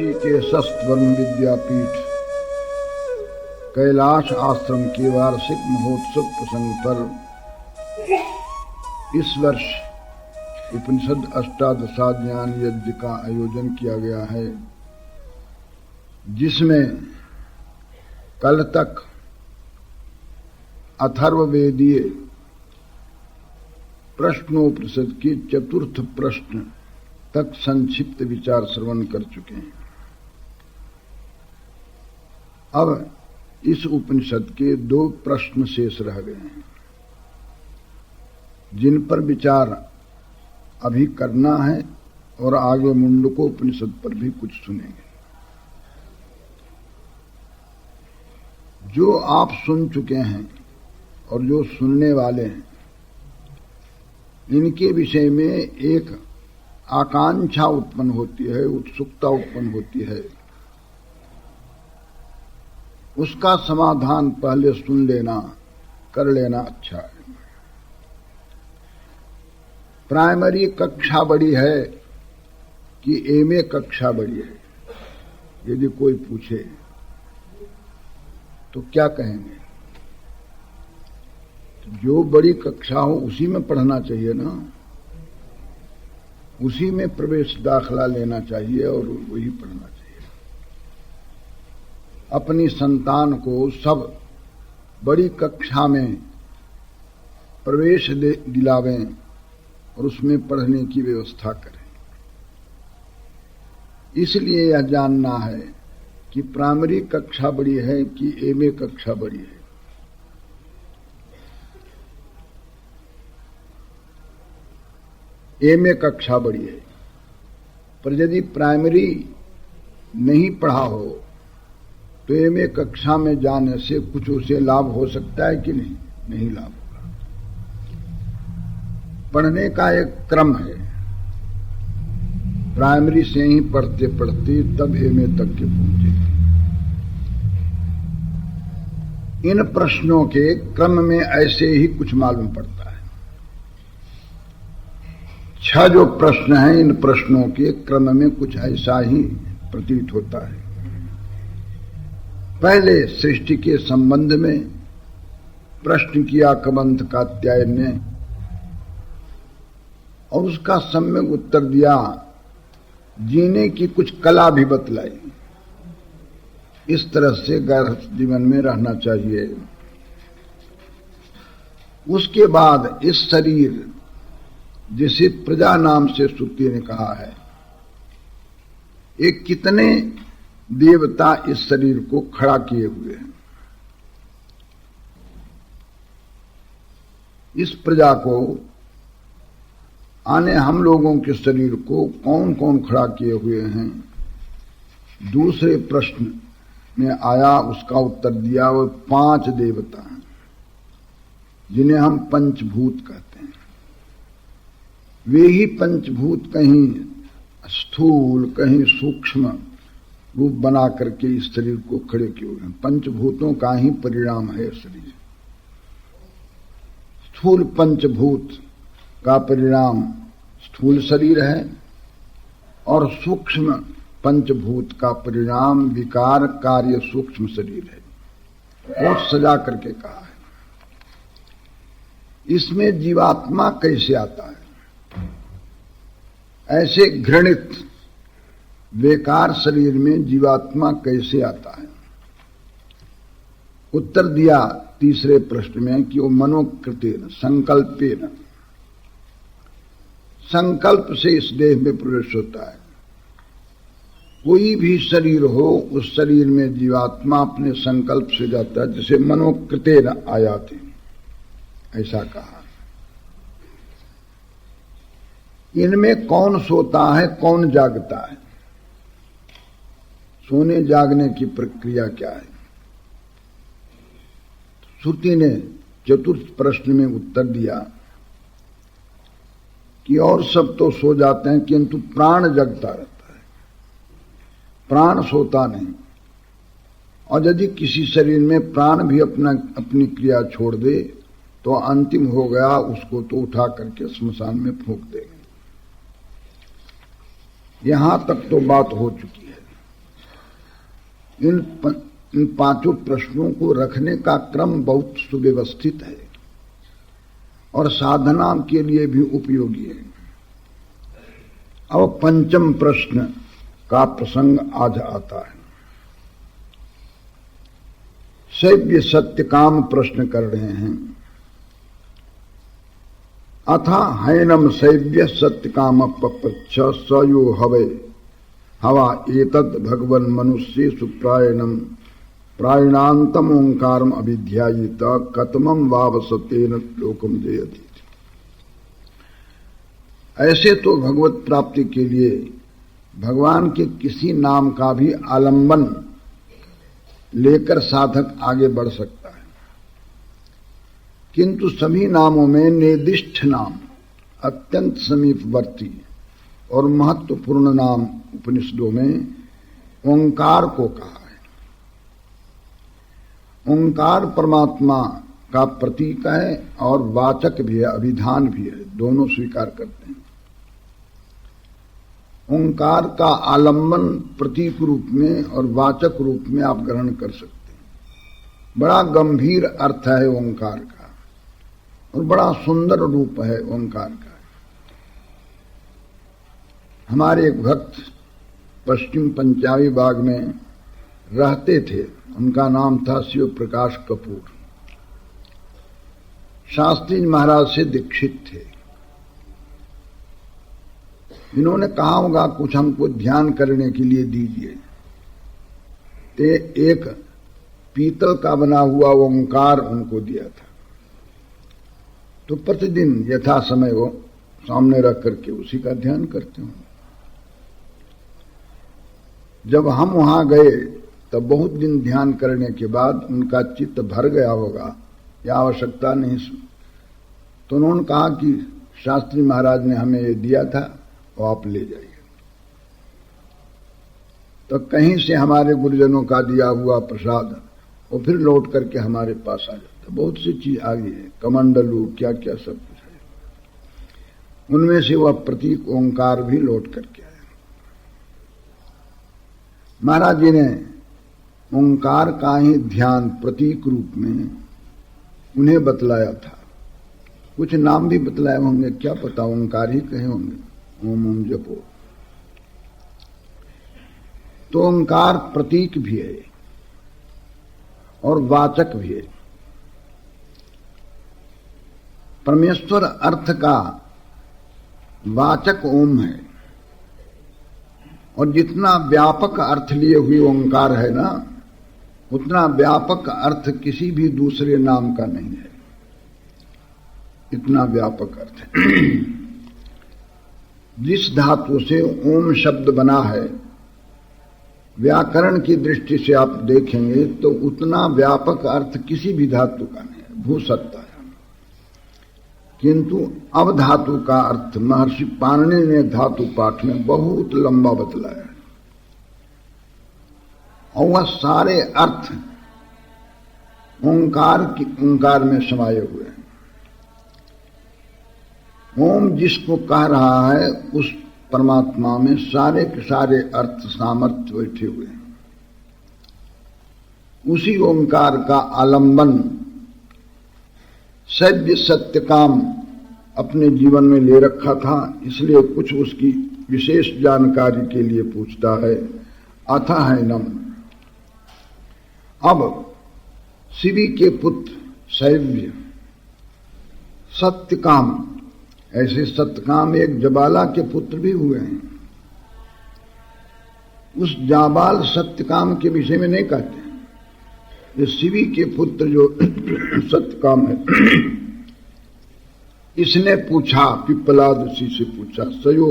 ऋषिकेशस्वर्ण विद्यापीठ कैलाश आश्रम के वार्षिक महोत्सव प्रसंग पर इस वर्ष उपनिषद अष्टादशाध्यान यज्ञ का आयोजन किया गया है, जिसमें कल तक अथर्ववेदीय प्रश्नोपनिषद के चतुर्थ प्रश्न तक संक्षिप्त विचार श्रवण कर चुके हैं। अब इस उपनिषद के 2 प्रश्न शेष रह गए हैं, जिन पर विचार अभी करना है और आगे मुंडकोपनिषद पर भी कुछ सुनेंगे। जो आप सुन चुके हैं और जो सुनने वाले हैं, इनके विषय में एक आकांक्षा उत्पन्न होती है, उत्सुकता उत्पन्न होती है। उसका समाधान पहले सुन लेना, कर लेना अच्छा है। प्राइमरी कक्षा बड़ी है कि एमए कक्षा बड़ी है, यदि कोई पूछे तो क्या कहेंगे? जो बड़ी कक्षा हो उसी में पढ़ना चाहिए ना, उसी में प्रवेश दाखला लेना चाहिए और वही पढ़ना चाहिए। अपनी संतान को सब बड़ी कक्षा में प्रवेश दिलावें और उसमें पढ़ने की व्यवस्था करें। इसलिए यह जानना है कि प्राइमरी कक्षा बड़ी है कि एमए कक्षा बड़ी है। एमए कक्षा बड़ी है, पर यदि प्राइमरी नहीं पढ़ा हो तो एमए कक्षा में जाने से कुछ उसे लाभ हो सकता है कि नहीं? नहीं लाभ होगा। पढ़ने का एक क्रम है, प्राइमरी से ही पढ़ते पढ़ते तब एमए तक के पहुंचे। इन प्रश्नों के क्रम में ऐसे ही कुछ मालूम पड़ता है। 6 जो प्रश्न हैं, इन प्रश्नों के क्रम में कुछ ऐसा ही प्रतीत होता है। पहले सृष्टि के संबंध में प्रश्न किया कबंध कात्यायन ने, और उसका सम्यक उत्तर दिया। जीने की कुछ कला भी बतलाई। इस तरह से गृहस्थ जीवन में रहना चाहिए। उसके बाद इस शरीर, जिसे प्रजा नाम से श्रुति ने कहा है, एक कितने देवता इस शरीर को खड़ा किए हुए हैं। इस प्रजा को, आने हम लोगों के शरीर को कौन कौन खड़ा किए हुए हैं? दूसरे प्रश्न में आया, उसका उत्तर दिया। वो 5 देवता हैं, जिन्हें हम पंचभूत कहते हैं। वे ही पंचभूत कहीं स्थूल कहीं सूक्ष्म रूप बना करके इस शरीर को खड़े किए हुए हैं। पंचभूतों का ही परिणाम है शरीर। स्थूल पंचभूत का परिणाम स्थूल शरीर है, और सूक्ष्म पंचभूत का परिणाम विकार कार्य सूक्ष्म शरीर है। बहुत सजा करके कहा है। इसमें जीवात्मा कैसे आता है? ऐसे घृणित बेकार शरीर में जीवात्मा कैसे आता है? उत्तर दिया तीसरे प्रश्न में कि वो मनोकृतेन संकल्पेन, संकल्प से इस देह में प्रवेश होता है। कोई भी शरीर हो, उस शरीर में जीवात्मा अपने संकल्प से जाता है, जिसे मनोकृतेन आयाति, ऐसा कहा। इनमें कौन सोता है, कौन जागता है? सोने जागने की प्रक्रिया क्या है? श्रुति ने चतुर्थ प्रश्न में उत्तर दिया कि और सब तो सो जाते हैं, किंतु प्राण जगता रहता है। प्राण सोता नहीं। और यदि किसी शरीर में प्राण भी अपनी क्रिया छोड़ दे तो अंतिम हो गया, उसको तो उठा करके स्मशान में फूंक देंगे। यहां तक तो बात हो चुकी है। इन पांचों प्रश्नों को रखने का क्रम बहुत सुव्यवस्थित है और साधना के लिए भी उपयोगी है। अब पंचम प्रश्न का प्रसंग आज आता है। सैव्य सत्य काम प्रश्न कर रहे हैं। अथा हैनम सैव्य सत्य काम पप्रच्छ स यो हवे हवा एतद् भगवन् मनुष्येषु प्रायणान्तम ओंकारम अभिध्यायेत कतमं वावसतेन लोकम जयति। ऐसे तो भगवत प्राप्ति के लिए भगवान के किसी नाम का भी आलंबन लेकर साधक आगे बढ़ सकता है, किंतु सभी नामों में निर्दिष्ट नाम अत्यंत समीपवर्ती और महत्वपूर्ण नाम उपनिषदों में ओंकार को कहा है। ओंकार परमात्मा का प्रतीक है और वाचक भी है, अभिधान भी है, दोनों स्वीकार करते हैं। ओंकार का आलंबन प्रतीक रूप में और वाचक रूप में आप ग्रहण कर सकते हैं। बड़ा गंभीर अर्थ है ओंकार का और बड़ा सुंदर रूप है ओंकार का। हमारे एक भक्त पश्चिम पंचाबी बाग में रहते थे, उनका नाम था शिव प्रकाश कपूर। शास्त्री महाराज से दीक्षित थे। इन्होंने कहा होगा कुछ हमको ध्यान करने के लिए दीजिए, ते एक पीतल का बना हुआ ओंकार उनको दिया था। तो प्रतिदिन यथा समय वो सामने रख करके उसी का ध्यान करते हों। जब हम वहां गए तब बहुत दिन ध्यान करने के बाद उनका चित्त भर गया होगा या आवश्यकता नहीं। तो उन्होंने कहा कि शास्त्री महाराज ने हमें ये दिया था और आप ले जाइए। तो कहीं से हमारे गुरुजनों का दिया हुआ प्रसाद और फिर लौट करके हमारे पास आ जाता। बहुत सी चीज आ गई है, कमंडलू क्या क्या सब कुछ है। उनमें से वह प्रतीक ओंकार भी लौट करके आया। महाराज जी ने ओंकार का ही ध्यान प्रतीक रूप में उन्हें बतलाया था। कुछ नाम भी बतलाए होंगे, क्या पता ओंकार ही कहे होंगे। ओम ओम जपो। तो ओंकार प्रतीक भी है और वाचक भी है। परमेश्वर अर्थ का वाचक ओम है और जितना व्यापक अर्थ लिए हुए ओंकार है ना, उतना व्यापक अर्थ किसी भी दूसरे नाम का नहीं है। इतना व्यापक अर्थ है। जिस धातु से ओम शब्द बना है, व्याकरण की दृष्टि से आप देखेंगे तो उतना व्यापक अर्थ किसी भी धातु का नहीं है, भू सकता है। किंतु अब धातु का अर्थ महर्षि पाणिनि ने धातु पाठ में बहुत लंबा बतलाया है और वह सारे अर्थ ओंकार में समाये हुए हैं। ओम जिसको कह रहा है उस परमात्मा में सारे के सारे अर्थ सामर्थ्य बैठे हुए हैं। उसी ओंकार का आलंबन सैव्य सत्य काम अपने जीवन में ले रखा था, इसलिए कुछ उसकी विशेष जानकारी के लिए पूछता है। अथा हैनम, अब शिवी के पुत्र सैव्य सत्यकाम, ऐसे सत्यकाम एक जबाला के पुत्र भी हुए हैं। उस जाबाल सत्यकाम के विषय में नहीं कहते हैं। ये शिवी के पुत्र जो सत्यकाम है, इसने पूछा, पिप्पलाद ऋषि से पूछा, सयो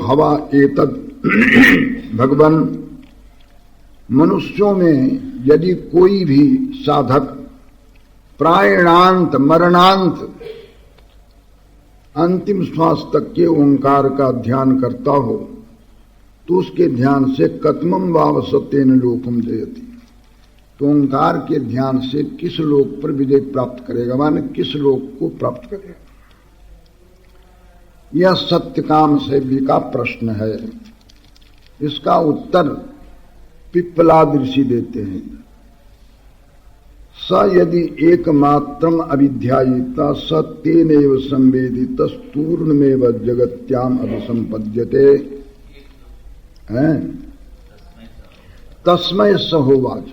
हवा एतद भगवन, मनुष्यों में यदि कोई भी साधक प्रायणांत मरणांत अंतिम श्वास तक के ओंकार का ध्यान करता हो तो उसके ध्यान से कतमम वावसतेन लोकम जयति, तो ओंकार के ध्यान से किस लोक पर विजय प्राप्त करेगा, माने किस लोक को प्राप्त करेगा। यह सत्यकाम सैव्य का प्रश्न है। इसका उत्तर पिप्पलाद ऋषि देते हैं। स यदि एकमात्रम अविध्यायिता स तेनैव संवेदित स्तूर्णमेव जगत्याम अभिसंपद्यते हैं तस्मै स होवाच।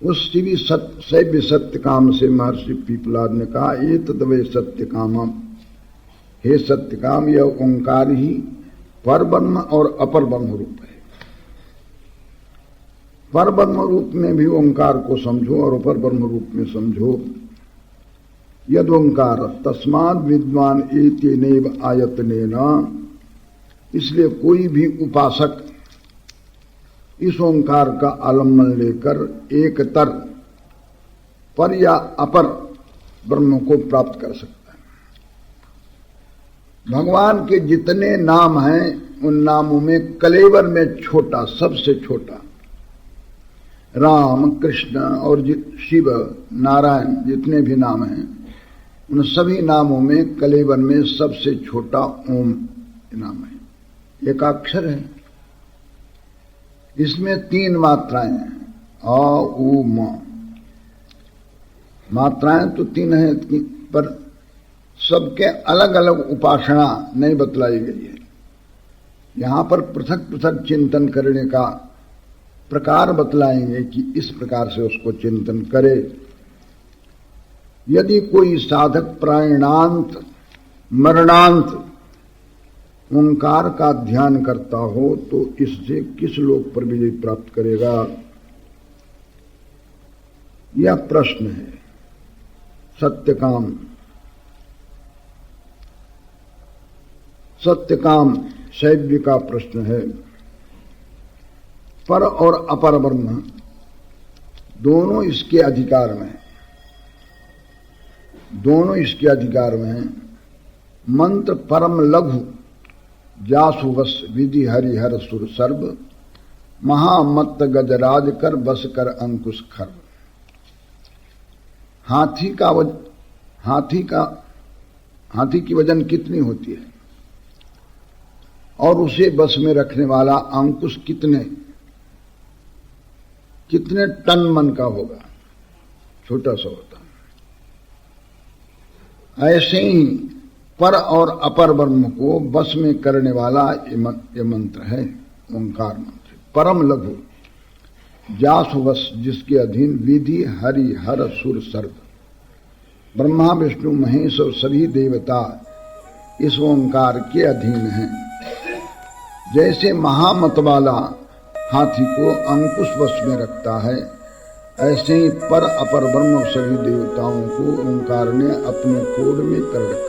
उस शिवी शैव्य सत्य काम से महर्षि पिप्पलाद ने कहा, एतद्वै सत्य कामम, हे सत्य काम, यह ओंकार ही पर ब्रह्म और अपर ब्रह्म रूप है। पर ब्रह्म रूप में भी ओंकार को समझो और अपर ब्रह्म रूप में समझो। यद ओंकार तस्माद् विद्वान एतेनैव आयतनेन, इसलिए कोई भी उपासक इस ओंकार का आलम्बन लेकर एकतर पर या अपर ब्रह्म को प्राप्त कर सकता है। भगवान के जितने नाम हैं उन नामों में कलेवर में छोटा, सबसे छोटा राम, कृष्ण और शिव, नारायण जितने भी नाम हैं उन सभी नामों में कलेवर में सबसे छोटा ओम नाम है। एकाक्षर है। इसमें 3 मात्राएं हैं, अ उ म। मात्राएं तो 3 हैं, पर सबके अलग अलग उपासना नहीं बतलाई गई है। यहां पर पृथक पृथक चिंतन करने का प्रकार बतलाएंगे कि इस प्रकार से उसको चिंतन करे। यदि कोई साधक प्राणांत मरणांत ओंकार का ध्यान करता हो तो इससे किस लोक पर विजय प्राप्त करेगा, यह प्रश्न है। सत्यकाम शैव्य का प्रश्न है। पर और अपर ब्रह्म दोनों इसके अधिकार में हैं, दोनों इसके अधिकार में हैं। मंत्र परम लघु जासु वस विधि हरिहर सुर सर्व, महामत्त गजराज कर बस कर अंकुश खर। हाथी की वजन कितनी होती है और उसे बस में रखने वाला अंकुश कितने टन मन का होगा, छोटा सा होता है। ऐसे ही पर और अपर ब्रह्म को बस में करने वाला ये मंत्र है, ओंकार मंत्र। परम लघु जासु वश, जिसके अधीन विधि हरि हर सुर सर्व, ब्रह्मा विष्णु महेश और सभी देवता इस ओंकार के अधीन हैं। जैसे महामत वाला हाथी को अंकुश वश में रखता है, ऐसे ही पर अपर ब्रह्म सभी देवताओं को ओंकार ने अपने कोड में कर रखा।